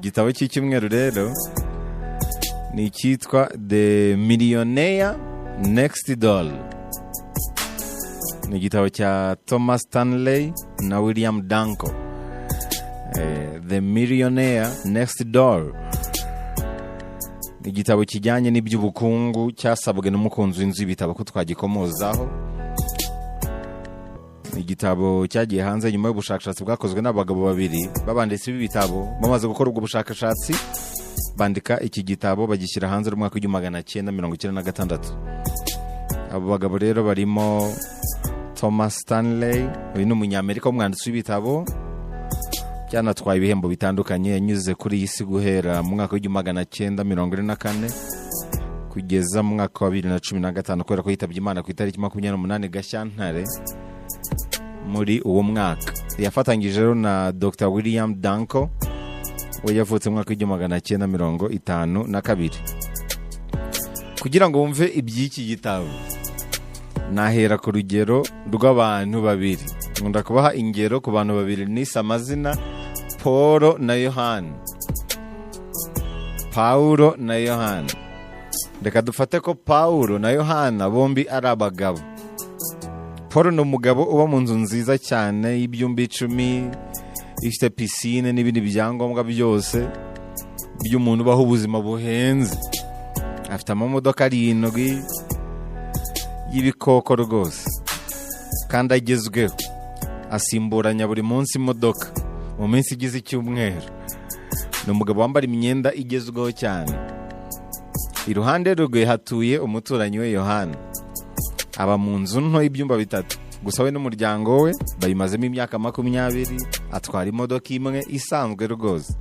igitabo cy'icyumweru rero ni icyitwa The Millionaire Next Door. Ni igitabo cya Thomas Stanley na William Danko. The Millionaire Next Door. Ni igitabo kijyanye n'iby'ubukungu cyasabwe n'umukunzi w'inzu y'ibitabo ko twagikomozaho. Ni igitabo cyagiye hanze nyuma y'ubushakashatsi bwakozwe n'abagabo babiri babanditse ibitabo bamaze gukora ubwo bushakashatsi bandika iki gitabo bagishyira hanze mu mwaka w'1996. Abo bagabo rero barimo Thomas Stanley, uyu ni umunyamerika w'umwanditsi w'ibitabo byanatwaye ibihembo bitandukanye, yanyuze kuri iyi si guhera mu mwaka w'1944 kugeza mu mwaka wa 2015 kubera ko yitabye Imana ku itariki 28 Gashyantare muri uwo mwaka. Yafatanyije rero na Dr. William Danko we yavutse mu mwaka w'1952. Kugira ngo wumve iby'iki gitabo nahera ku rugero rw'abantu babiri. Nkunda kubaha ingero ku bantu babiri nise amazina Paul na Yohana. Paulo na Yohana. Reka dufate ko Paulo na Yohana bombi ari abagabo. Paul ni umugabo uba mu nzu nziza cyane y'ibyumba 10, ifite pisine n'ibindi byangombwa byose by'umuntu ubaho ubuzima buhenze. Afite amamodoka 7 y'ibikoko rwose kandi agezweho, asimburanya buri munsi imodoka mu minsi igize icyumweru. Ni umugabo wambara imyenda igezweho cyane. Iruhande rwe hatuye umuturanyi we Yohana. Aba mu nzu nto y'ibyumba 3, gusa we n'umuryango we bayimazemo imyaka 20. Atwara imodoka imwe isanzwe rwose,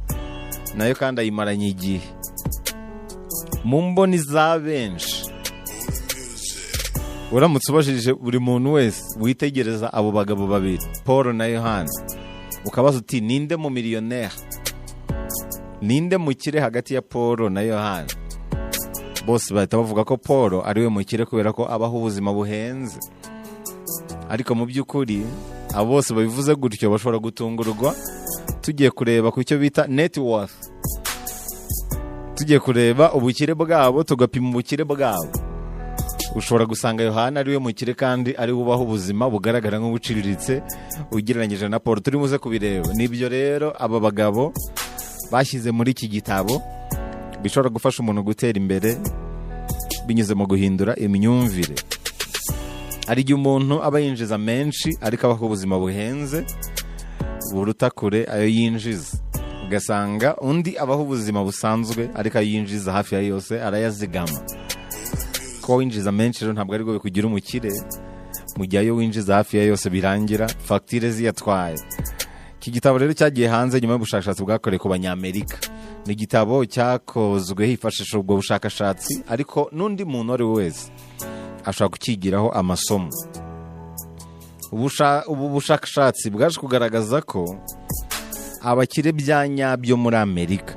nayo kandi ayimaranye igihe. Mu mboni za benshi, uramutse ubajije buri muntu wese witegereza abo bagabo babiri Paul na Yohana, ukabaza uti ninde mu millionaire, ninde mukire hagati ya Paul na Yohana, bose bahita bavuga ko Paul ariwe mukire kubera ko abaho ubuzima buhenze. Ariko mu by'ukuri abo bose babivuze gutyo bashobora gutungurwa tugiye kureba ku cyo bita net worth. Tugiye kureba ubukire bwabo, tugapima ubukire bwabo. Ushobora gusanga Yohana ariwe mukire kandi ari ubaho ubuzima bugaragara nk'ubuciriritse ugereranyije na Paul. Turi muze kubireba. Nibyo rero aba bagabo bashyize muri iki gitabo bishobora gufasha umuntu gutera imbere binyuze mu guhindura imyumvire. Ari igihe umuntu aba yinjiza menshi ariko abaho ubuzima buhenze buruta kure ayo yinjiza. Ugasanga undi abaho ubuzima busanzwe ariko ayo yinjiza hafi ya yose arayazigama. Ko winjiza menshi rero ntabwo ari bwo bikugira umukire, mu gihe ayo winjiza hafi ya yose birangira fagitire ziyatwaye. Iki gitabo rero cyagiye hanze nyuma y'ubushakashatsi bwakorewe ku Banyamerika. Ni igitabo cyakozwe hifashishije ubwo bushakashatsi, ariko n'undi muntu ari wese ashobora kukigiraho amasomo. Ubu bushakashatsi bwaje kugaragaza ko abakire bya nyabyo muri Amerika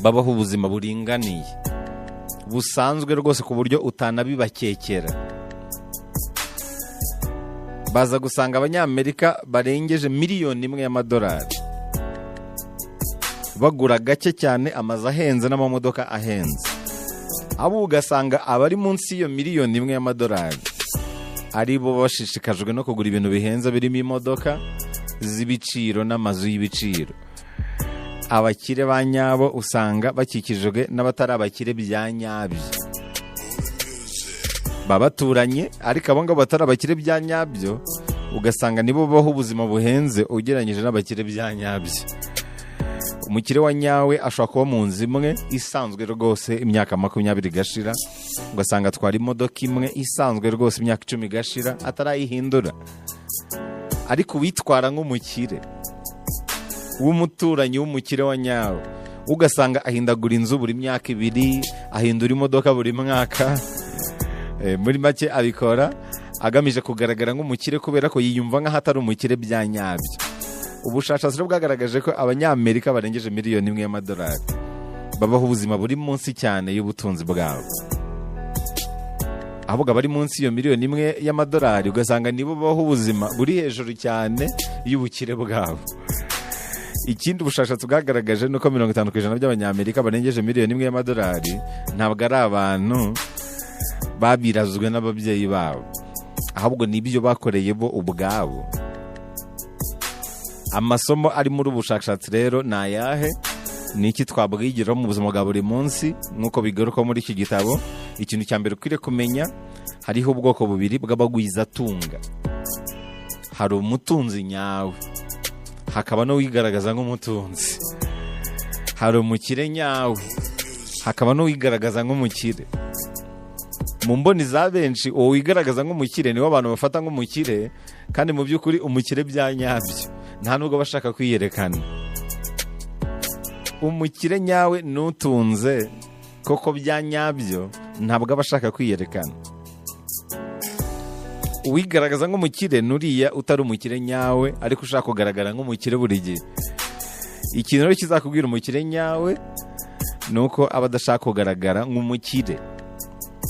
babaho ubuzima buringaniye, busanzwe rwose ku buryo utanabibakekera. Baza gusanga Abanyamerika barengeje miliyoni 1 y'amadolari bagura gake cyane amazu ahenze n'amamodoka ahenze. Abo ugasanga abari munsi y'iyo miliyoni 1 y'amadolari ari bo bashishikajwe no kugura ibintu bihenze birimo imodoka z'ibiciro n'amazu y'ibiciro. Abakire ba nyabo usanga bakikijwe n'abatari abakire bya nyabyo. Babaturanye, ariko abo ngabo batari abakire bya nyabyo ugasanga nibo baho ubuzima buhenze ugereranyije n'abakire bya nyabyo. Umukire wa nyawe ashobora kuba mu nzu imwe isanzwe rwose imyaka 20 igashira, ugasanga atwara imodoka imwe isanzwe rwose imyaka 10 igashira atarayihindura. Ariko witwara nk'umukire w'umuturanyi w'umukire wa nyawe ugasanga ahindagura inzu buri myaka 2, ahindura imodoka buri mwaka. Muri make abikora agamije kugaragara nk'umukire kubera ko yiyumva nk'ahatari umukire bya nyabyo. Ubushakashatsi bwagaragaje ko Abanyamerika barengeje miliyoni 1 y'amadolari babaho ubuzima buri munsi cyane y'ubutunzi bwabo. Ahubwo bari munsi iyo miliyoni 1 y'amadolari ugasanga nibo babaho ubuzima buri hejuru cyane y'ubukire bwabo. ikindi ubushakashatsi bwagaragaje nuko 50% by'abanyamerika barengeje miliyoni imwe y'amadolari ntabwo ari abantu babirazwe n'ababyeyi babo, ahubwo nibyo bakoreye bo ubwabo. Amasomo ari muri ubushakashatsi rero ni ayahe? Ni iki twabwigiraho mu buzima bwa buri munsi nk'uko bigaruka muri iki gitabo? Ikintu cya mbere ukwiriye kumenya, hariho ubwoko bubiri bw'abagwizatunga. Hari umutunzi nyawe, hakaba n'uwigaragaza nk'umutunzi. Hari umukire nyawe, hakaba n'uwigaragaza nk'umukire. Mu mboni za benshi uwo wigaragaza nk'umukire niwo abantu bafata nk'umukire, kandi mu by'ukuri umukire bya nyabyo nta nubwo bashaka kwiyerekana. Umukire nyawe n'utunze koko bya nyabyo ntabwo abashaka kwiyerekana. Uwigaragaza nk'umukire nuriya utari umukire nyawe ariko ushaka kugaragara nk'umukire buri gihe. Ikintu rero kizakubwira umukire nyawe nuko aba adashaka kugaragara nk'umukire.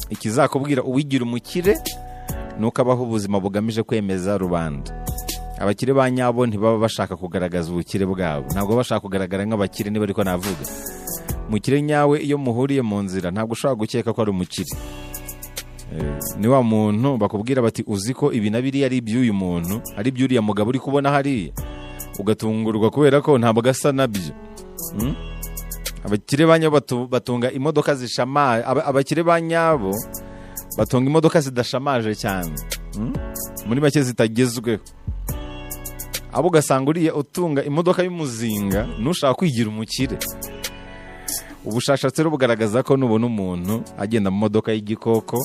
Ikizakubwira uwigira umukire nuko abaho ubuzima bugamije kwemeza rubanda. Abakire ba nyabo ntibaba bashaka kugaragaza ubukire bwabo, ntabwo bashaka kugaragara nk'abakire. Niba ariko navuga umukire nyawe, iyo muhuriye mu nzira ntabwo ushobora gukeka ko ari umukire. Ni wa muntu bakubwira bati uzi ko ibi na biriya ari iby'uyu muntu, ari iby'uriya mugabo uri kubona hariya, ugatungurwa kubera ko ntabwo gasa nabyo. Abakire ba nyabo batunga imodoka zishamaje. Abakire ba nyabo batunga imodoka zidashamaje cyane, muri make zitagezweho. Abo ugasanga uriya utunga imodoka y'umuzinga nushaka kwigira umukire. Ubushakashatsi rero bugaragaza ko nubona umuntu agenda mu modoka y'igikoko,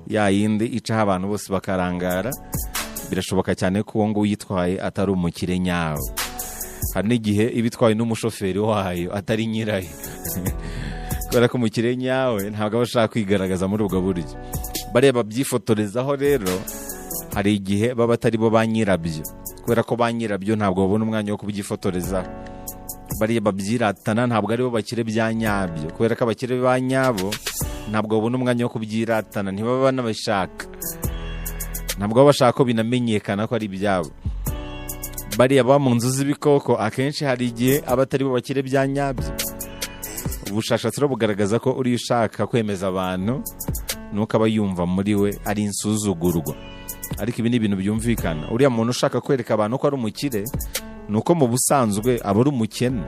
ya yindi icaho abantu bose bakarangara, birashoboka cyane ko uwo nguwo uyitwaye atari umukire nyawe. Hari n'igihe ibitwaye n'umushoferi wayo atari nyirayo. Kubera ko umukire nyawe ntabwo aba ashaka kwigaragaza muri ubwo buryo. Bareba byifotorezaho rero, hari igihe baba atari bo ba nyirabyo, kubera ko ba nyirabyo ntabwo babona umwanya wo kubyifotorezaho. Bariya babyiratana ntabwo ari bo bakire bya nyabyo, kubera ko abakire ba nyabo ntabwo babona umwanya wo kubyiratana, ntibaba banabashaka, ntabwo baba bashaka ko binamenyekana ko ari ibyabo. Bariya ba mu nzu z'ibikoko akenshi hari igihe aba atari bo bakire bya nyabyo. Ubushakashatsi rero bugaragaza ko uri ushaka kwemeza abantu nuko aba yumva muri we ari insuzugurwa. Ariko ibi ni ibintu byumvikana. Uriya muntu ushaka kwereka abantu ko ari umukire nuko mu busanzwe aba ari umukene,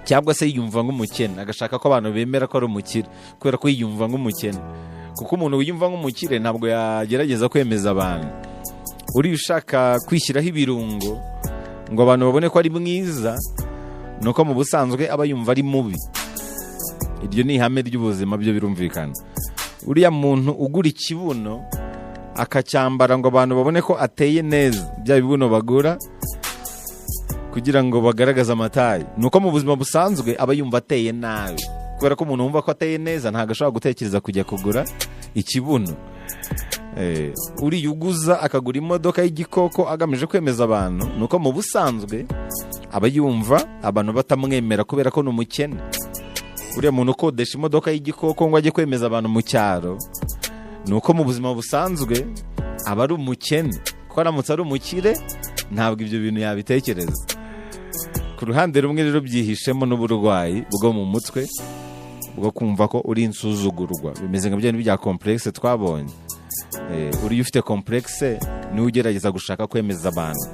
cyangwa se yiyumva nk'umukene, agashaka ko abantu bemera ko ari umukire kubera ko yiyumva nk'umukene. Kuko umuntu wiyumva nk'umukire ntabwo yagerageza kwemeza abantu. Uri ushaka kwishyiraho ibirungo ngo abantu babone ko ari mwiza, nuko mu busanzwe aba yumva ari mubi. Iryo ni ihame ry'ubuzima, byo birumvikana. Uriya muntu ugura ikibuno akacyambara ngo abantu babone ko ateye neza, bya bibuno bagura kugira ngo bagaragaze amatayi, nuko mu buzima busanzwe aba yumva ateye nabi. Kubera ko umuntu wumva ko ateye neza ntabwo ashobora gutekereza kujya kugura ikibuno. Uriya uguza akagura imodoka y'igikoko agamije kwemeza abantu, nuko mu busanzwe aba yumva abantu batamwemera kubera ko ni umukene. Uriya muntu ukodesha imodoka y'igikoko ngo ajye kwemeza abantu mu cyaro, nuko mu buzima busanzwe aba ari umukene. Ko aramutse ari umukire ntabwo ibyo bintu yabitekereza. Ku ruhande rumwe rero byihishemo n'uburwayi bwo mu mutwe bwo kumva ko uri insuzugurwa, bimeze nka bya bintu bya complexe twabonye. Uri ufite complexe ni ugerageza gushaka kwemeza abantu.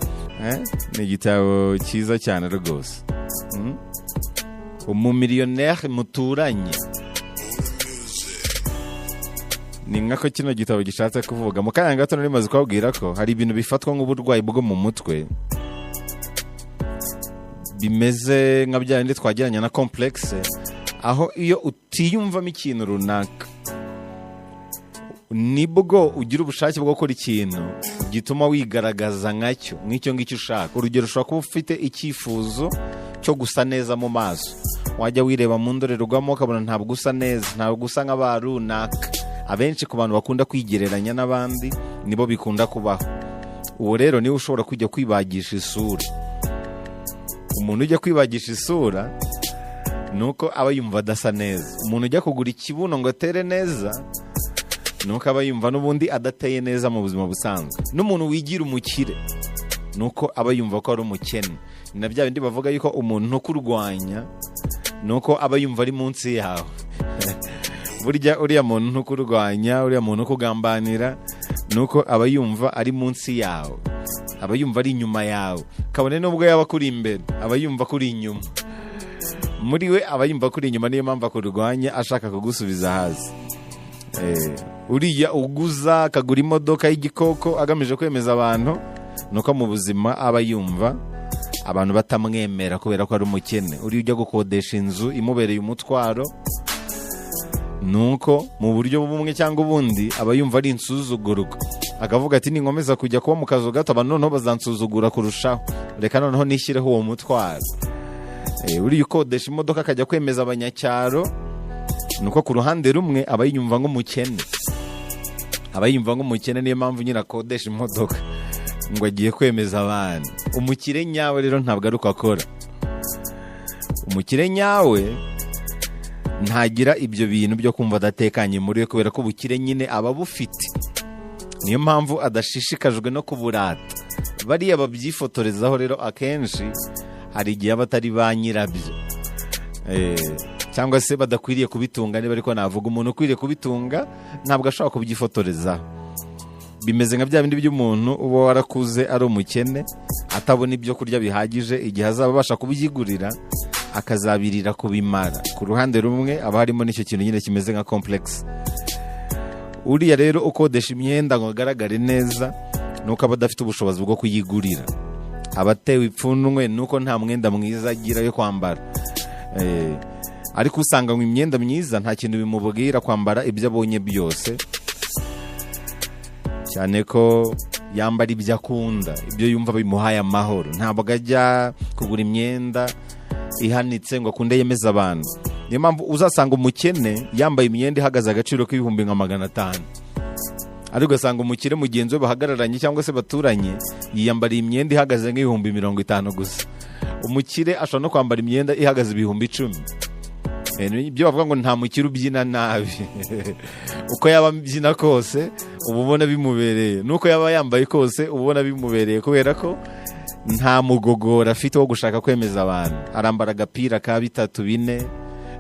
Ni igitabo cyiza cyane rwose. Umumiliyoneri muturanye, ni nkako kino gitabo gishatse kuvuga. Mu kanya gato nari maze kubabwira ko hari ibintu bifatwa nk'uburwayi bwo mu mutwe bimeze nka bya bindi twageranya na complexe, aho iyo utiyumvamo ikintu runaka nibwo ugira ubushake bwo gukora ikintu gituma wigaragaza nk'icyo ngicyo ushaka. Urugero, ushobora kuba ufite icyifuzo cyo gusa neza mu maso, wajya wireba mu ndorerwamo ukabona ntabwo usa neza, ntabwo usa nk'aba runaka. Abenshi ku bantu bakunda kwigereranya n'abandi nibo bikunda kubaho. Uwo rero niwe ushobora kujya kwibagisha isura. Umuntu ujya kwibagisha isura nuko aba yumva adasa neza. Umuntu ujya kugura ikibuno ngo atere neza nuko aba yumva n'ubundi adateye neza mu buzima busanzwe. N'umuntu wigira umukire nuko aba yumva ko ari umukene, na bya bindi bavuga yuko umuntu ukurwanya nuko aba yumva ari munsi yawe. Burya uriya muntu ukurwanya, uriya muntu ukugambanira nuko aba yumva ari munsi yawe, aba yumva ari inyuma yawe, kabone nubwo yaba kuri imbere aba yumva kuri inyuma. Muri we aba yumva kuri inyuma, niyo mpamvu akurwanya ashaka kugusubiza hasi. Uriya uguza akagura imodoka y'igikoko agamije kwemeza abantu, nuko mu buzima aba yumva abantu batamwemera kubera ko ari umukene. Uriya ujya gukodesha inzu imubereye umutwaro, nuko mu buryo bumwe cyangwa ubundi aba yumva ari insuzugurwa, akavuga ati ninkomeza kujya kuba mu kazu gato abantu noneho bazansuzugura kurushaho, reka noneho nishyireho uwo mutwaro. Uriya ukodesha imodoka akajya kwemeza abanyacyaro, nuko ku ruhande rumwe aba yumva nk'umukene, aba yumva nk'umukene, niyo mpamvu nyine akodesha imodoka ngo agiye kwemeza abantu. Umukire nyawe rero ntabwo ari uko akora. Umukire nyawe ntagira ibyo bintu byo kumva adatekanye muri we, kubera ko ubukire nyine aba bufite, niyo mpamvu adashishikajwe no kuburata. Bariya babyifotorezaho rero akenshi hari igihe aba atari ba nyirabyo, cyangwa se badakwiriye kubitunga. Niba ariko navuga umuntu ukwiriye kubitunga ntabwo ashobora kubyifotorezaho. Bimeze nka bya bindi by'umuntu uba warakuze ari umukene, atabona ibyo kurya bihagije, igihe azaba abasha kubyigurira akazabirira kubimara. Ku ruhande rumwe aba harimo n'icyo kintu nyine kimeze nka complex. Uriya rero ukodesha imyenda ngo agaragare neza, nuko aba adafite ubushobozi bwo kuyigurira, aba atewe ipfunwe nuko nta mwenda mwiza agira yo kwambara. Ariko usanga ngo imyenda myiza nta kintu bimubwira kwambara ibyo abonye byose, cyane ko yambara ibyo akunda, ibyo yumva bimuhaye amahoro. Ntabwo ajya kugura imyenda ihanitse ngo akunde yemeza abantu. Niyo mpamvu uzasanga umukene yambaye imyenda ihagaze agaciro k'ibihumbi nka 500, ariko ugasanga umukire mugenzi we bahagararanye cyangwa se baturanye yiyambariye imyenda ihagaze nk'ibihumbi 50 gusa. Umukire ashobora no kwambara imyenda ihagaze ibihumbi 10. Ibyo bavuga ngo nta mukire ubyina nabi. Uko yaba abyina kose uba ubona bimubereye, nuko yaba yambaye kose uba ubona bimubereye, kubera ko nta mugogora afite wo gushaka kwemeza abantu. Arambara agapira ka 3, 4,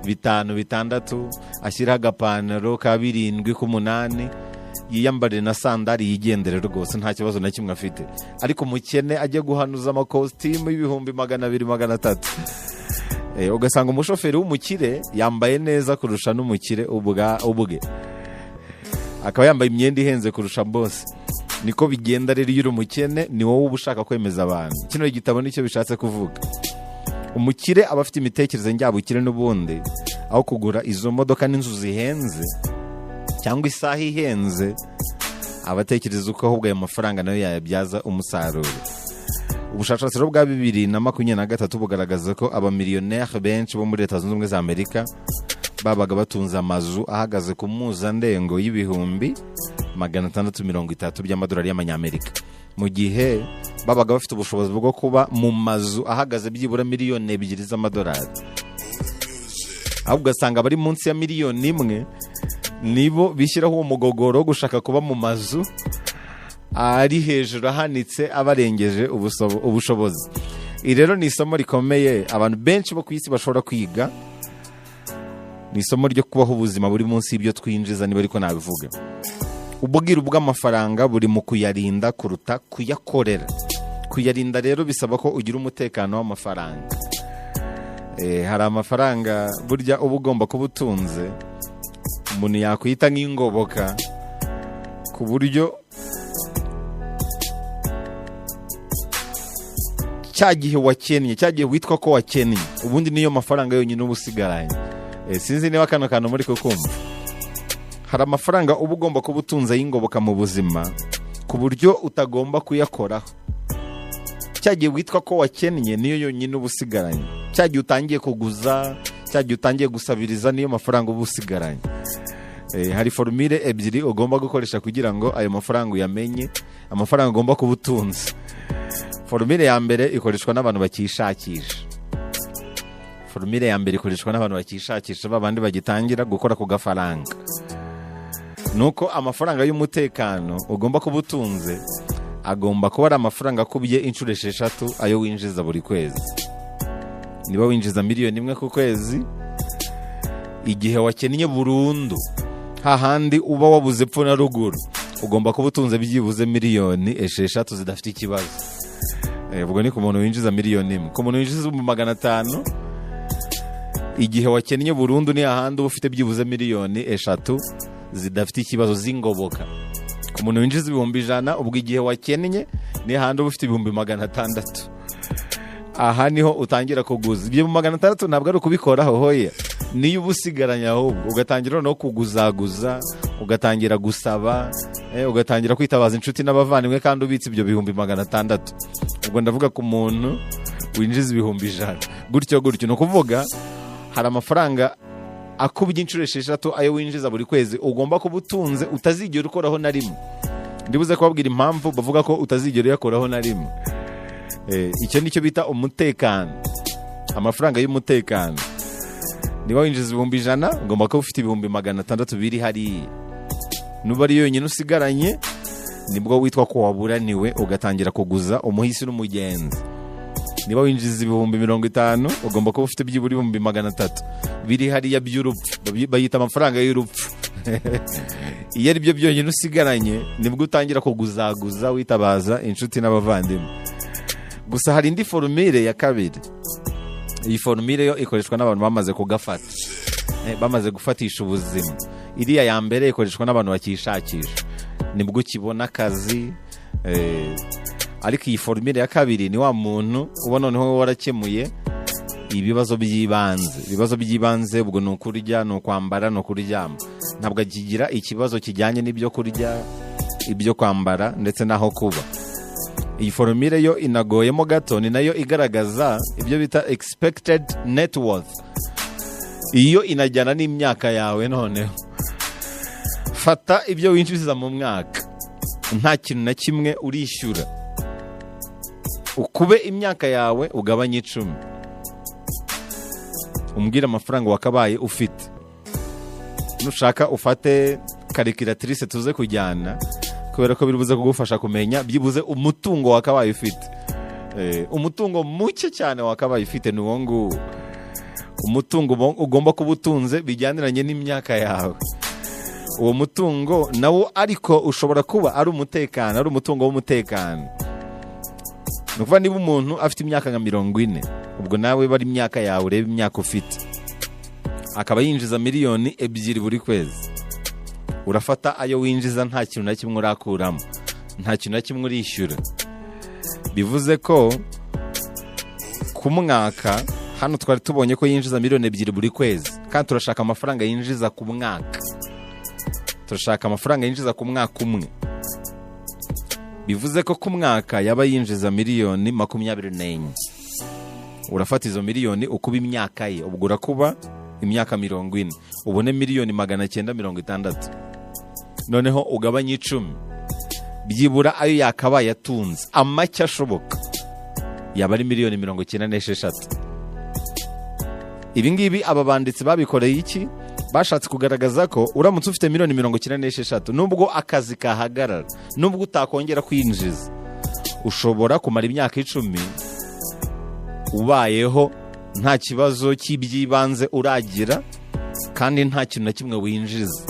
5, 6, ashyiraho agapantaro ka 7, 8, yiyambare na sandari yigendere rwose, nta kibazo na kimwe afite. Ariko umukene ajya guhanuza amakositimu y'ibihumbi 200, 300. Ugasanga umushoferi w'umukire yambaye neza kurusha n'umukire ubwe, akaba yambaye imyenda ihenze kurusha bose. Niko bigenda rero. Iyo uri umukene ni wowe uba ushaka kwemeza abantu. Kino gitabo nicyo bishatse kuvuga. Umukire aba afite imitekerereze njyabukire n'ubundi, aho kugura izo modoka n'inzu zihenze cyangwa isaha ihenze, abatekereza uko ahubwo ayo mafaranga nayo yayabyaza umusaruro. Ubushakashatsi bwa 2023 bugaragaza ko abamiliyoneri benshi bo muri Leta Zunze Ubumwe za Amerika babaga batunze amazu ahagaze ku mpuzandengo y'ibihumbi 630 by'amadolari y'amanyamerika, mu gihe babaga bafite ubushobozi bwo kuba mu mazu ahagaze byibura miliyoni 2 z'amadolari. Ahubwo ugasanga bari munsi ya miliyoni 1 nibo bishyiraho uwo mugogoro wo gushaka kuba mu mazu ari hejuru ahanitse abarengeje ubushobozi. Iri rero ni isomo rikomeye abantu benshi bo ku isi bashobora kwiga. Ni isomo ryo kubaho ubuzima buri munsi y'ibyo twinjiza, niba ariko nabivuga. Ubwiru bw'amafaranga buri mu kuyarinda kuruta kuyakorera. Kuyarinda rero bisaba ko ugira umutekano w'amafaranga. Hari amafaranga burya uba ugomba kuba utunze, umuntu yakwita nk'ingoboka, ku buryo cya gihe wakennye, cya gihe witwa ko wakennye, ubundi niyo mafaranga yonyine uba usigaranye. Sinzi niba kano kantu muri kukumva. Hari amafaranga uba ugomba kuba utunze y'ingoboka mu buzima, ku buryo utagomba kuyakoraho. Cya gihe witwa ko wakennye niyo yonyine uba usigaranye. Cya gihe utangiye kuguza, cya gihe utangiye gusabiriza, niyo mafaranga uba usigaranye. Hari formule ebyiri ugomba gukoresha kugira ngo ayo mafaranga uyamenye, amafaranga ugomba kuba utunze. Formule ya mbere ikoreshwa n'abantu bakishakisha. Formule ya mbere ikoreshwa n'abantu bakishakisha, babandi bagitangira gukora ku gafaranga. Nuko amafaranga y'umutekano ugomba kuba utunze agomba kuba ari amafaranga akubye inshuro 6 ayo winjiza buri kwezi. Niba winjiza 1 million ku kwezi, igihe wakennye burundu hahandi uba wabuze epfo na ruguru, ugomba kuba utunze byibuze 6 zidafite ikibazo. Ubwo ni ku muntu winjiza 1 million. Ku muntu winjiza 500,000, igihe wakennye burundu ni hahandi uba ufite byibuze 3 zidafite ikibazo z'ingoboka. Ku muntu winjiza 100,000, ubwo igihe wakennye ni hahandi uba ufite 600,000. Aha niho utangira kuguza. Ibyo 600 ntabwo ari ukubikoraho hoya, niyo ubusigaranya ahubwo ugatangira no kuguzaguza, ugatangira gusaba, ugatangira kwitabaza inshuti n'abavandimwe kandi ubitse ibyo 600,000. Ubwo ndavuga ku muntu winjiza 100,000 gutyo no kuvuga hari amafaranga akubye inshuro 6 ayo winjiza buri kwezi ugomba kuba utunze utazigera ukoraho na rimwe. Ndibuze kubabwira impamvu bavuga ko utazigera uyakoraho na rimwe. Icyo nicyo bita umutekano, amafaranga y'umutekano. Niba winjiza 100,000 ugomba kuba ufite 600 biri hariya. Nuba ari yonyine usigaranye nibwo witwa ko waburaniwe, ugatangira kuguza umuhisi n'umugenzi. Niba winjiza 50,000 ugomba kuba ufite byiburi 300 biri hariya by'urupfu, bayita amafaranga y'urupfu. Iyo ari byo byonyine usigaranye nibwo utangira kuguzaguza witabaza inshuti n'abavandimwe. Gusa hari indi formule ya kabiri. Iyi formule yo ikoreshwa n'abantu bamaze kugafata, bamaze gufatisha ubuzima. Iriya ya mbere ikoreshwa n'abantu bakishakisha, nibwo ukibona akazi. Ariko iyi formule ya kabiri ni wa muntu ubona noneho warakemuye ibibazo by'ibanze. Ibibazo by'ibanze ubwo ni ukurya, ni ukwambara, ni ukuryama. Ntabwo agigira ikibazo kijyanye n'ibyo kurya, ibyo kwambara ndetse n'aho kuba. Iyi formule yo inagoyemo gato, ni nayo igaragaza ibyo bita expected net worth. Iyo inajyana n'imyaka yawe. Noneho fata ibyo winjiza mu mwaka, nta kintu na kimwe urishyura, ukube imyaka yawe ugabanye 10. Umbwira amafaranga wakabaye ufite. Nushaka ufate calculatrice tuze kujyana, kubera ko birubuze kugufasha kumenya byibuze umutungo wakabaye ufite. Umutungo muke cyane wakabaye ufite ni uwo nguwo. Umutungo ugomba kuba utunze bijyaniranye n'imyaka yawe. Uwo mutungo nawo ariko ushobora kuba ari umutekano, ari umutungo w'umutekano. Nukuva niba umuntu afite imyaka nka 40, ubwo nawe bari imyaka yawe, ureba imyaka ufite, akaba yinjiza 2,000,000 buri kwezi. Urafata ayo winjiza nta kintu na kimwe urakuramo, nta kintu na kimwe urishyura. Bivuze ko ku mwaka hano twari tubonye ko yinjiza 2,000,000 buri kwezi, kandi turashaka amafaranga yinjiza ku mwaka. Turashaka amafaranga yinjiza ku mwaka umwe. Bivuze ko ku mwaka yaba yinjiza 24,000,000. Urafata izo 1,000,000 ukuba imyaka ye, ubwo urakuba imyaka 40, ubone 960,000. Noneho ugabanye 10, byibura ayo yakabaye atunze amacye ashoboka yaba ari 96,000,000. Ibi ngibi aba banditsi babikoreye iki? Bashatse kugaragaza ko uramutse ufite 96,000,000, nubwo akazi kahagarara, nubwo utakongera kwinjiza, ushobora kumara imyaka 10 ubayeho nta kibazo cy'ibyibanze uragira, kandi nta kintu na kimwe winjiza.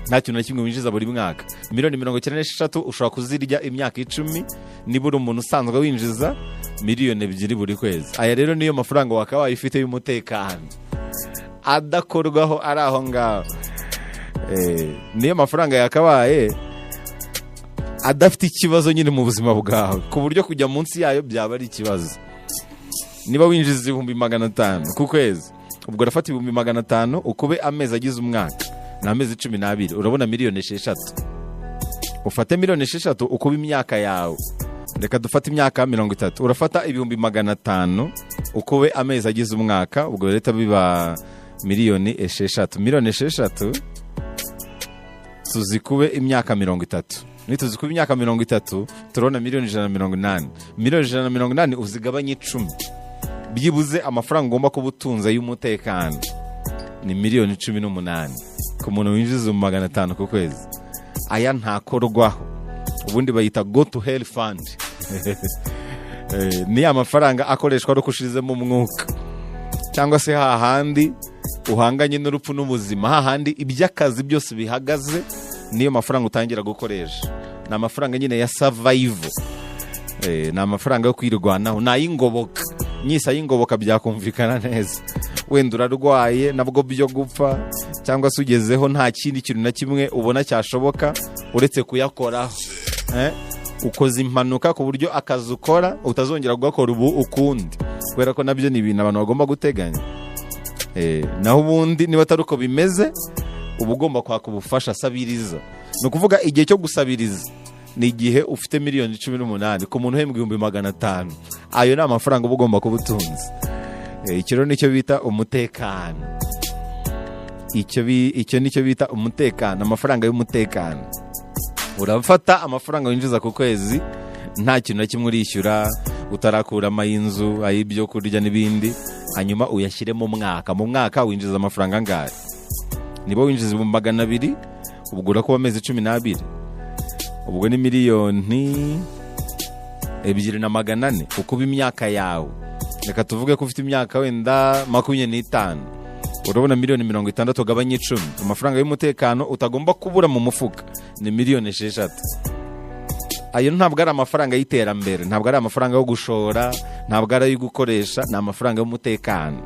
Nta kintu na kimwe winjiza buri mwaka. 96,000 ushobora kuzirya imyaka 10, nibura umuntu usanzwe winjiza 2,000,000 buri kwezi. Aya rero niyo mafaranga wakabaye ufite y'umutekano, adakorwaho ari aho ngaho. Niyo mafaranga yakabaye adafite ikibazo nyine mu buzima bwawe, ku buryo kujya munsi yayo byaba ari ikibazo. Niba winjiza 500,000 ku kwezi, ubwo urafata 500,000 ukube amezi agize umwaka, ni amezi 12, urabona 6,000,000. Ufate 6,000,000 ukube imyaka yawe. Reka dufate imyaka 30. Urafata 500,000 ukube amezi agize umwaka, ubwo leta biba 6,000,000. 6,000,000 tuzikube imyaka 30. Nituzikube imyaka 30 turabona 1,180,000. 1,180,000 uzigabanye 10. Byibuze amafaranga ugomba kuba utunze y'umutekano ni 1,18,000 ku muntu winjiza 500,000 ku kwezi. Aya ntakorwaho. ubundi bayita go to hell fund. Ni amafaranga akoreshwa ari kushizemo umwuka, cyangwa se hahandi uhanganye n'urupfu n'ubuzima, hahandi iby'akazi byose bihagaze, niyo mafaranga utangira gukoresha. Ni amafaranga nyine ya survival, ni amafaranga yo kwirwanaho, ni ay'ingoboka. Nyisa y'ingoboka byakumvikana neza, wenda urarwaye nabwo byo gupfa, cyangwa se ugezeho nta kindi kintu na kimwe ubona cyashoboka uretse kuyakoraho. Ukoze impanuka ku buryo akazi ukora utazongera kugakora ubu ukundi, kubera ko nabyo ni ibintu abantu bagomba guteganya. Naho ubundi niba atari uko bimeze, uba ugomba kwaka ubufasha, sabiriza. Ni ukuvuga igihe cyo gusabiriza ni igihe ufite miliyoni 18 ku muntu uhembwa 500,000. Ayo ni amafaranga uba ugomba kuba utunze. Icyo rero nicyo bita umutekano. Icyo nicyo bita umutekano, amafaranga y'umutekano. Urafata amafaranga winjiza ku kwezi, nta kintu na kimwe urishyura, utarakuramo ay'inzu, ay'ibyo kurya n'ibindi, hanyuma uyashyire mu mwaka. Mu mwaka winjiza amafaranga angahe? Niba winjiza 200,000, ubwo urakuba amezi 12, ubwo ni miliyoni 2,400 ukuba imyaka yawe. Reka tuvuge ko ufite imyaka wenda 25, urabona miliyoni 60 ugabanya 10, amafaranga y'umutekano utagomba kubura mu mufuka ni miliyoni 6. Ayo ntabwo ari amafaranga y'iterambere, ntabwo ari amafaranga yo gushora, ntabwo ari ayo gukoresha, ni amafaranga y'umutekano.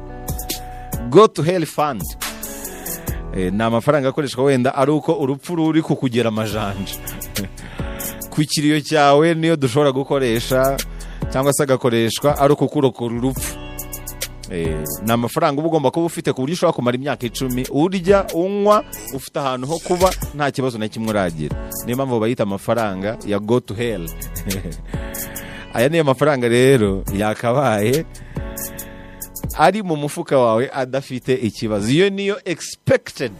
Go to hell fund ni amafaranga akoreshwa wenda ari uko urupfu ruri kukugera amajanja. Ku kiriyo cyawe niyo dushobora gukoresha, cyangwa se agakoreshwa ari uko kurokora urupfu. Ni amafaranga uba ugomba kuba ufite ku buryo ushobora kumara imyaka 10 urya unywa, ufite ahantu ho kuba, nta kibazo na kimwe uragira. Niyo mpamvu bayita amafaranga ya go to hell. Aya niyo mafaranga rero yakabaye ari mu mufuka wawe adafite ikibazo. Iyo niyo expected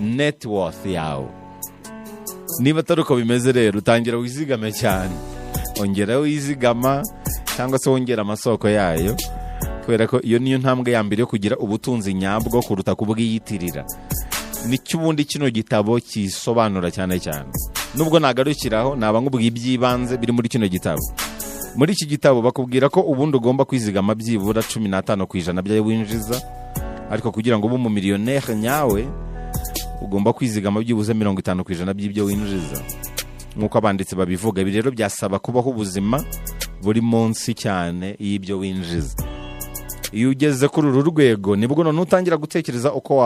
net worth yawe. Niba atari uko bimeze rero, utangira wizigame cyane, ongera wizigama, cyangwa se wongera amasoko yayo, kubera ko iyo niyo ntambwe ya mbere yo kugira ubutunzi nyabwo kuruta kubwiyitirira. Nicyo ubundi kino gitabo kisobanura cyane cyane. Nubwo nagarukiraho naba nkubwiye ibyibanze biri muri kino gitabo. Muri iki gitabo bakubwira ko ubundi ugomba kwizigama byibura 15% byayo winjiza, ariko kugira ngo ube mu millionaire nyawe ugomba kwizigama byibuze 50% by'ibyo winjiza, nk'uko abanditsi babivuga. Ibi rero byasaba kubaho ubuzima buri munsi cyane y'ibyo winjiza. Iyo ugeze kuri uru rwego nibwo none utangira gutekereza uko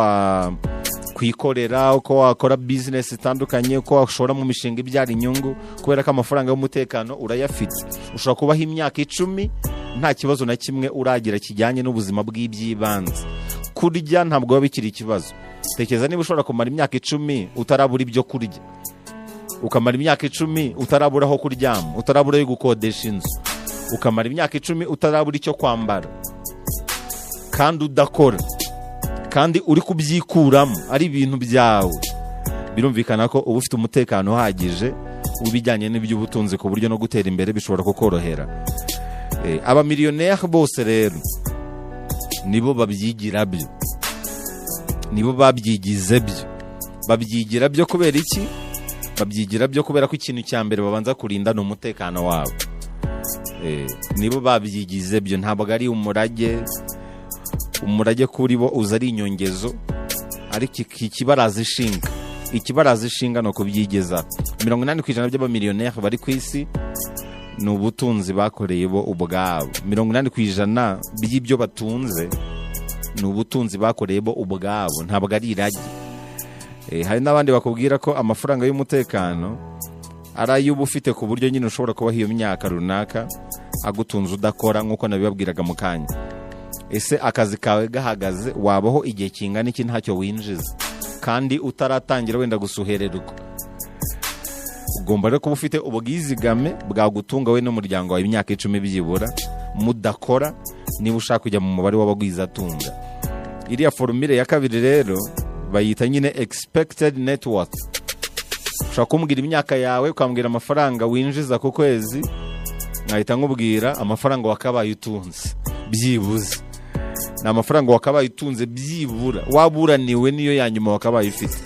kwikorera, uko wakora business itandukanye, uko washora mu mishinga ibyara inyungu, kubera ko amafaranga y'umutekano urayafite. Ushobora kubaho imyaka 10 nta kibazo na kimwe uragira kijyanye n'ubuzima bw'ibyibanze. Kurya ntabwo biba bikiri ikibazo. Tekereza niba ushobora kumara imyaka 10 utarabura ibyo kurya, ukamara imyaka 10 utarabura aho kuryama, utarabura yo gukodesha inzu, ukamara imyaka 10 utarabura icyo kwambara, kandi udakora, kandi uri kubyikuramo ari ibintu byawe, birumvikana ko uba ufite umutekano uhagije ubijyanye n'iby'ubutunzi, ku buryo no gutera imbere bishobora kukorohera. Aba millionaire bose rero nibo babyigira byo, nibo babyigize byo. Babyigira byo kubera iki? Babyigira byo kubera ko ikintu cya mbere babanza kurinda ni umutekano wabo. Nibo babyigize byo, ntabwo ari umurage. Umurage kuri bo uza ari inyongezo, ariko ikibaraza ishinga no kubyigeza. 80% by'abamiliyoneri bari ku isi ni ubutunzi bakoreye bo ubwabo. 80% by'ibyo batunze ni ubutunzi bakoreye bo ubwabo, ntabwo ari irage. Hari n'abandi bakubwira ko amafaranga y'umutekano ari ay'uba ufite, ku buryo nyine ushobora kubaho iyo myaka runaka agutunze udakora, nk'uko nabibabwiraga mu kanya. Ese akazi kawe gahagaze, wabaho igihe kingana iki ntacyo winjiza, kandi utaratangira wenda gusuhererwa? Ugomba rero kuba ufite ubwizigame bwagutunga we n'umuryango wawe imyaka 10 byibura mudakora, niba ushaka kujya mu mubare w'abagwizatunga. Iriya formule ya kabiri rero bayita nyine expected net worth. Ushaka kumbwira imyaka yawe, ukambwira amafaranga winjiza ku kwezi, nkahita nkubwira amafaranga wakabaye utunze byibuze. Ni amafaranga wakabaye utunze byibura, waburaniwe niyo ya nyuma wakabaye ufite.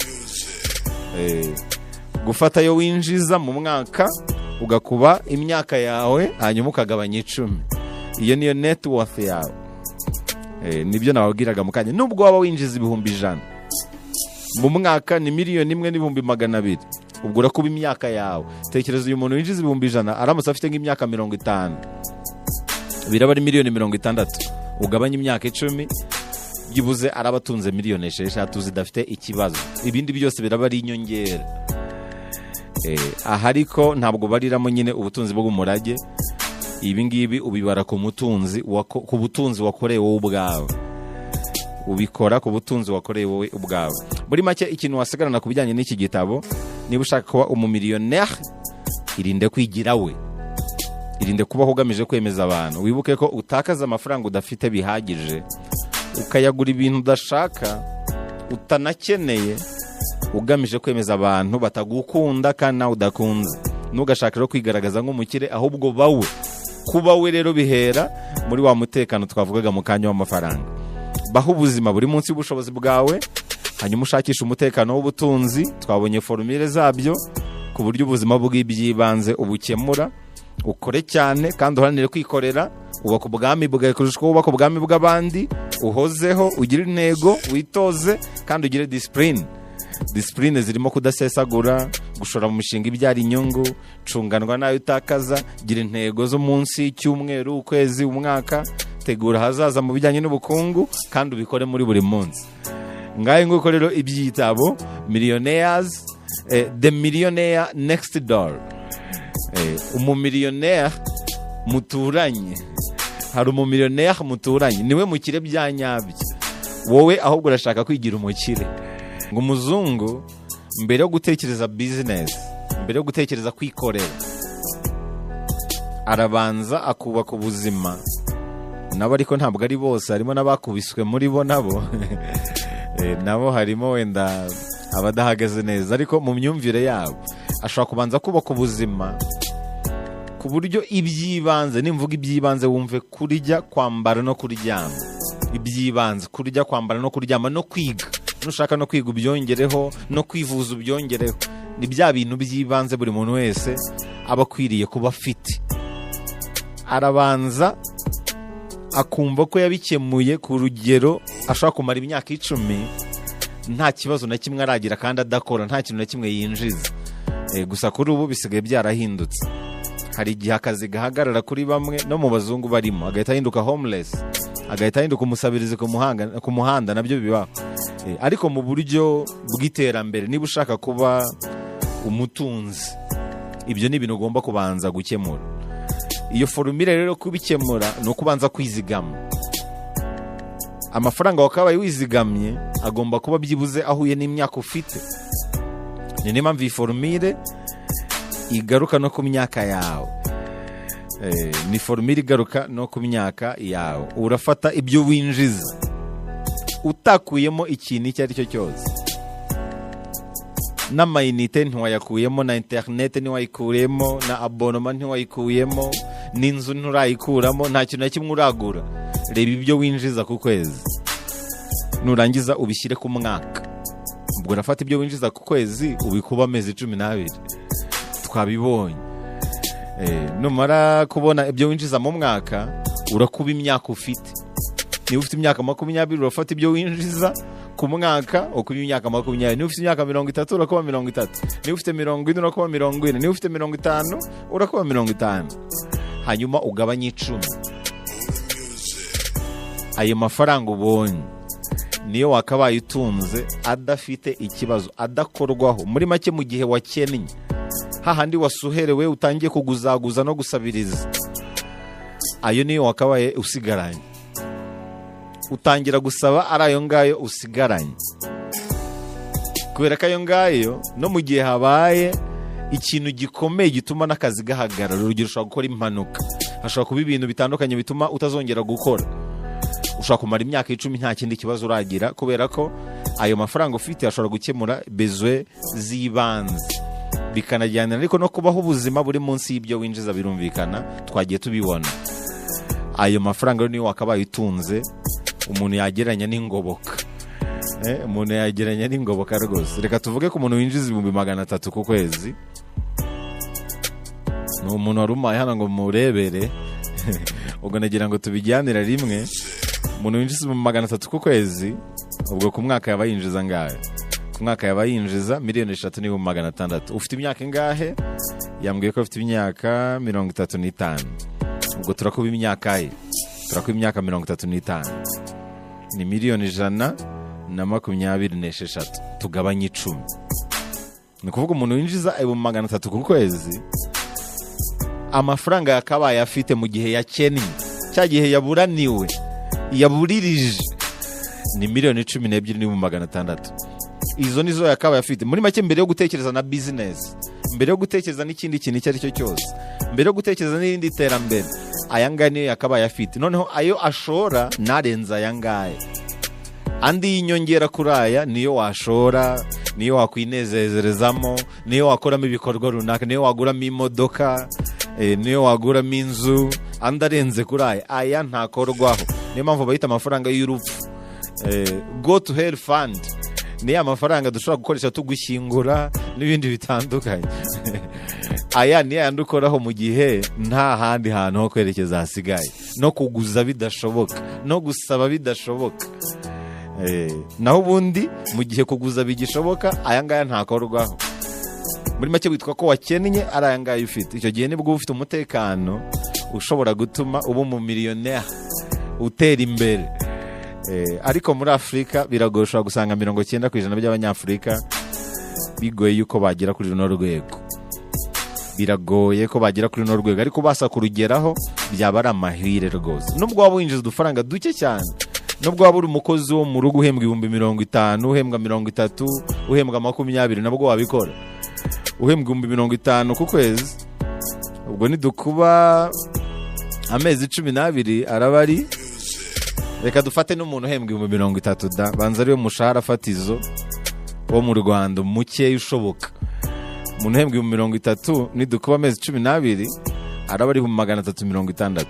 gufata yo winjiza mu mwaka ugakuba imyaka yawe hanyuma ukagabanya 10. Iyo niyo net worth yawe. Nibyo nababwiraga mu kanya. Nubwo waba winjiza 100,000 mu mwaka ni 1,200,000, ubwo urakuba imyaka yawe. Tekereza uyu muntu winjiza 100,000 aramutse afite nk'imyaka 50, biraba ari 1,60,000. Ugabanya imyaka 10, yibuze arabatunze 6,000,000 zidafite ikibazo. Ibindi byose biraba ari inyongera. Aha ariko ntabwo bariramo nyine ubutunzi bw'umurage. Ibi ngibi ubibara ku mutunzi ku butunzi wakoreye wowe ubwawe. Ubikora ku butunzi wakoreye wowe ubwawe. Muri make ikintu wasigarana ku bijyanye n'iki gitabo, niba ushaka kuba umumiliyoneri, irinde kwigira we. Irinde kubaho ugamije kwemeza abantu. Wibuke ko utakaza amafaranga udafite bihagije, ukayagura ibintu udashaka, utanakeneye, ugamije kwemeza abantu batagukunda kandi nawe udakunze. Ntugashake rero kwigaragaza nk'umukire, ahubwo bawe. Kuba we rero bihera muri wa mutekano twavugaga mu kanya w'amafaranga. Baho ubuzima buri munsi y'ubushobozi bwawe, hanyuma ushakisha umutekano w'ubutunzi. Twabonye formule zabyo ku buryo ubuzima bw'ibyibanze ubukemura. Ukore cyane kandi uharanire kwikorera. Ubaka ubwami bwawe kurusha uko ubaka ubwami bw'abandi. Uhozeho, ugire intego, witoze kandi ugire discipline. Discipline zirimo kudasesagura, gushora mu mishinga ibyara inyungu, cunganwa nayo utakaza, gira intego zo munsi cy'umweru, ukwezi, umwaka, tegura hazaza mu bijyanye n'ubukungu kandi ubikore muri buri munsi. Ngaye nguko rero ibyitabo Millionaires, The Millionaire Next Door. Umumiliyoneri muturanye. Hari umumiliyoneri muturanye, niwe mukire bya nyabyo. Wowe ahubwo urashaka kwigira umukire. Ngo umuzungu mbere yo gutekereza business, mbere yo gutekereza kwikorera, arabanza akubaka ubuzima. Nabo ariko ntabwo ari bose, harimo n'abakubiswe muri bo nabo. Nabo harimo wenda abadahagaze neza, ariko mu myumvire yabo ashobora kubanza kubaka ubuzima ku buryo ibyibanze, nimvuga ibyibanze wumve kurya, kwambara no kuryama. Ibyibanze kurya, kwambara no kuryama no kwiga. Nushaka no kwiga ubyongereho, no kwivuza ubyongereho. Ni bya bintu by'ibanze buri muntu wese aba akwiriye kuba afite. Arabanza akumva ko yabikemuye ku rugero ashobora kumara imyaka 10 nta kibazo na kimwe aragira kandi adakora, nta kintu na kimwe yinjiza. Gusa kuri ubu bisigaye byarahindutse. Hari igihe akazi gahagarara kuri bamwe, no mu bazungu barimo, agahita ahinduka homeless, agahita ahinduka umusabirizi ku muhanda, nabyo bibaho. Ariko mu buryo bw'iterambere, niba ushaka kuba umutunzi, ibyo ni ibintu ugomba kubanza gukemura. Iyo formule rero kubikemura ni ukubanza kwizigama. Amafaranga wakabaye wizigamye agomba kuba byibuze ahuye n'imyaka ufite. Ni niyo mpamvu iyi formule igaruka no ku myaka yawe. Ni formule igaruka no ku myaka yawe. Urafata ibyo winjiza utakuyemo ikintu icyo ari cyo cyose. N'amayinite ntiwayakuyemo, na internet ntiwayikuremo, na abonoma ntiwayikuyemo, n'inzu nturayikuramo, nta kintu na kimwe uragura. Reba ibyo winjiza ku kwezi, nurangiza ubishyire ku mwaka. Ubwo urafata ibyo winjiza ku kwezi ubikuba amezi 12. Twabibonye. Numara kubona ibyo winjiza mu mwaka, urakuba imyaka ufite. Niba ufite imyaka 20 urafata ibyo winjiza ku mwaka ukuba imyaka 20. Niba ufite imyaka 30 urakuba 30. Niba ufite 40 urakuba 40. Niba ufite 50 urakuba 50. Hanyuma ugabanye 10. Ayo mafaranga ubonye niyo wakabaye utunze adafite ikibazo, adakorwaho. Muri make mu gihe wakennye, hahandi wasuherewe utangiye kuguzaguza no gusabiriza, ayo niyo wakabaye usigaranye. Utangira gusaba ari ayo ngayo usigaranye, kubera ko ayo ngayo no mu gihe habaye ikintu gikomeye gituma n'akazi gahagarara, urugero ushobora gukora impanuka, hashobora kuba ibintu bitandukanye bituma utazongera gukora, ushobora kumara imyaka 10 nta kindi kibazo uragira, kubera ko ayo mafaranga ufite ashobora gukemura bezwe z'ibanze bikanajyana ariko no kubaho ubuzima buri munsi y'ibyo winjiza. Birumvikana, twagiye tubibona. Ayo mafaranga niyo wakabaye utunze, umuntu yageranya n'ingoboka. umuntu yageranya n'ingoboka rwose. Reka tuvuge ko umuntu winjiza 300 ku kwezi, ni umuntu wari umaye hano ngo murebere ubwo nagira ngo tubijyanira rimwe. Umuntu winjiza 300 ku kwezi, ubwo ku mwaka yaba yinjiza ngahe? Ku mwaka yaba yinjiza 3,600,000. Ufite imyaka ingahe? Yambwiye ko ufite imyaka 35. Ubwo turakuba imyaka ye, turakuba imyaka 35, ni 1,126,000 tugabanye 10. Ni kuvuga umuntu winjiza 300 ku kwezi, amafaranga yakabaye afite mu gihe yakennye, cya gihe yaburaniwe, yaburirije, ni 12,600,000. Izo nizo yakabaye afite. Muri make, mbere yo gutekereza na business, mbere yo gutekereza n'ikindi kintu icyo ari cyo cyose, mbere yo gutekereza n'irindi terambere, aya ngaya niyo yakabaye afite. Noneho ayo ashora narenza aya ngaya, andi y'inyongera kuri aya niyo washora, niyo wakwinezezerezamo, niyo wakoramo ibikorwa runaka, niyo waguramo imodoka, niyo waguramo inzu. Andi arenze kuri aya ntakorwaho. Niyo mpamvu bayita amafaranga y'urupfu, go to hell fund. Niyo amafaranga dushobora gukoresha tugushyingura n'ibindi bitandukanye. Aya niyo yandi ukoraho mu gihe nta handi hantu ho kwerekeza hasigaye, no kuguza bidashoboka, no gusaba bidashoboka. Naho ubundi mu gihe kuguza bigishoboka, aya ngaya ntakorwaho. Muri make witwa ko wakennye, ari aya ngaya ufite. Icyo gihe nibwo ufite umutekano ushobora gutuma uba umumiliyoneri, utera imbere. Ariko muri Afurika biragoye, ushobora gusanga 90% by'abanyafurika bigoye yuko bagera kuri runo rwego. Biragoye ko bagera kuri runo rwego, ariko basa kurugeraho byaba ari amahire rwose. Nubwo waba winjiza udufaranga duke cyane, nubwo waba uri umukozi wo mu rugo uhembwa 50,000, uhembwa 30, uhembwa 20, nabwo wabikora. Uhembwa 50,000 ku kwezi, ubwo nidukuba amezi 12 araba ari, reka dufate n'umuntu uhembwa 30,000 da, banza ariyo mushahara fatizo wo mu Rwanda muke ushoboka. Umuntu uhembwa 30,000 nidukuba amezi 12 araba ari 360.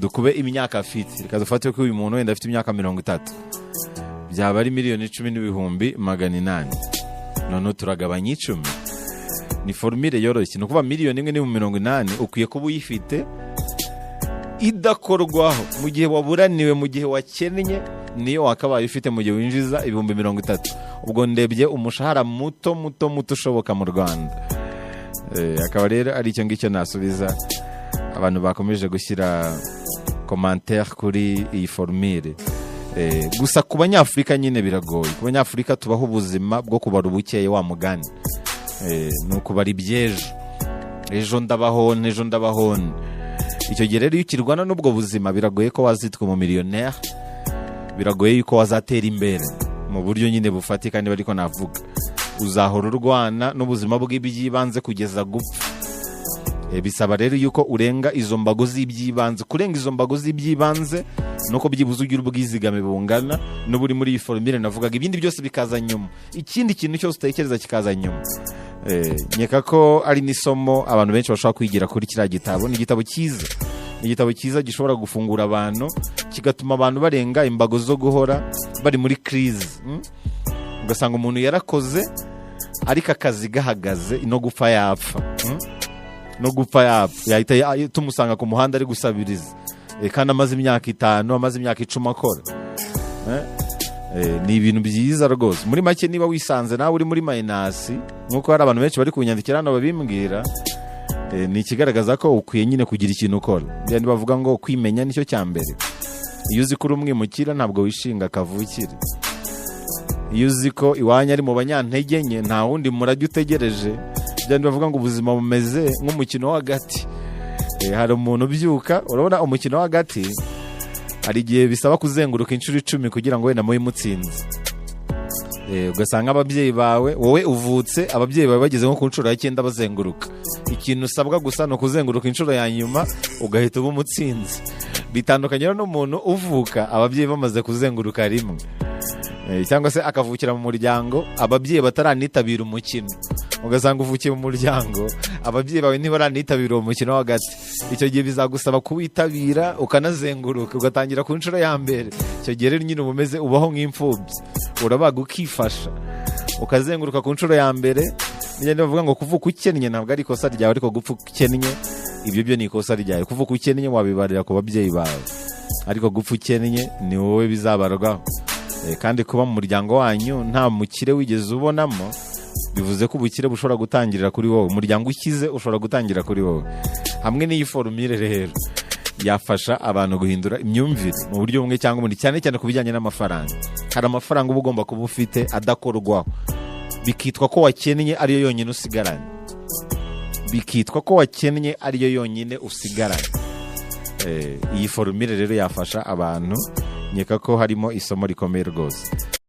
Dukube imyaka afite, reka dufate ko uyu muntu wenda afite imyaka 30, byaba ari 1,10,800. None turagabanya 10. Ni formule yoroshye. Ni ukuvuga 1,180,000 ukwiye kuba uyifite idakorwaho mu gihe waburaniwe, mu gihe wakennye, niyo wakabaye ufite mu gihe winjiza 30,000. Ubwo ndebye umushahara muto ushoboka mu Rwanda. Akaba rero ari icyo ngicyo nasubiza abantu bakomeje gushyira commentaire kuri iyi formule. Gusa ku banyafurika nyine biragoye. Ku banyafurika tubaho ubuzima bwo kubara ubukeye, wa mugani. Ni ukubara ibyejo, ejo ndabahone, ejo ndabahone. Icyo gihe rero iyo ukirwana n'ubwo buzima, biragoye ko wazitwa umumiliyoneri, biragoye yuko wazatera imbere mu buryo nyine bufatika. Niba ariko navuga, uzahora urwana n'ubuzima bw'iby'ibanze kugeza gupfa. Bisaba rero yuko urenga izo mbago z'iby'ibanze. Kurenga izo mbago z'iby'ibanze nuko byibuze ugira ubwizigame bungana n'uburi muri iyi formule navugaga. Ibindi byose bikaza nyuma, ikindi kintu cyose utekereza kikaza nyuma. Nyeka ko ari n'isomo abantu benshi bashobora kwigira kuri kiriya gitabo. Ni igitabo cyiza, ni igitabo cyiza gishobora gufungura abantu, kigatuma abantu barenga imbago zo guhora bari muri crise. Ugasanga umuntu yarakoze ariko akazi gahagaze, no gupfa yapfa, no gupfa yapfa. Yahita tumusanga ku muhanda ari gusabiriza, kandi amaze imyaka 5, amaze imyaka 10 akora. Ni ibintu byiza rwose. Muri make, niba wisanze nawe uri muri minus, nkuko hari abantu benshi bari kunyandikira hano babimbwira, ni ikigaragaza ko ukwiye nyine kugira ikintu ukora. Ndi bavuga ngo kwimenya nicyo cya mbere. Iyo uzi ko uri umwimukira, ntabwo wishinga kavukire. Iyo uzi ko iwanya ari mu banyantege nke, nta wundi murajya utegereje. Ndi bavuga ngo ubuzima bumeze nk'umukino w'agati. Hari umuntu ubyuka, urabona umukino w'agati hari igihe bisaba kuzenguruka inshuro 10 kugira ngo wenda muhe mutsinzi. Ugasanga ababyeyi bawe, wowe uvutse, ababyeyi bawe bageze nko ku nshuro ya 9 bazenguruka. Ikintu usabwa gusa no kuzenguruka inshuro ya nyuma ugahita uba umutsinzi. Bitandukanye n'umuntu uvuka ababyeyi bamaze kuzenguruka rimwe, cyangwa se akavukira mu muryango ababyeyi bataranitabira umukino. ugasanga uvukiye mu muryango ababyeyi bawe ntibaranitabira uwo mukino hagati, icyo gihe bizagusaba kuwitabira ukanazenguruka ugatangira ku nshuro ya mbere. Icyo gihe rero nyine ubaho nk'imfubyi, urabaga ukifasha ukazenguruka ku nshuro ya mbere. Niyo bavuga ngo kuvuka ukennye ntabwo ari ikosa ryawe, ariko gupfa ukennye ibyo byo ni ikosa ryawe. Kuvuka ukennye wabibarira ku babyeyi bawe, ariko gupfa ukennye ni wowe bizabarwaho. Kandi kuba mu muryango wanyu nta mukire wigeze ubonamo, bivuze ko ubukire bushobora gutangirira kuri wowe. Umuryango ukize ushobora gutangira kuri wowe. Hamwe n'iyi formule rero yafasha abantu guhindura imyumvire mu buryo bumwe cyangwa ubundi, cyane cyane ku bijyanye n'amafaranga. Hari amafaranga uba ugomba kuba ufite adakorwaho, bikitwa ko wakennye ariyo yonyine usigaranye, bikitwa ko wakennye ariyo yonyine usigaranye. Iyi formule rero yafasha abantu, nkeka ko harimo isomo rikomeye rwose.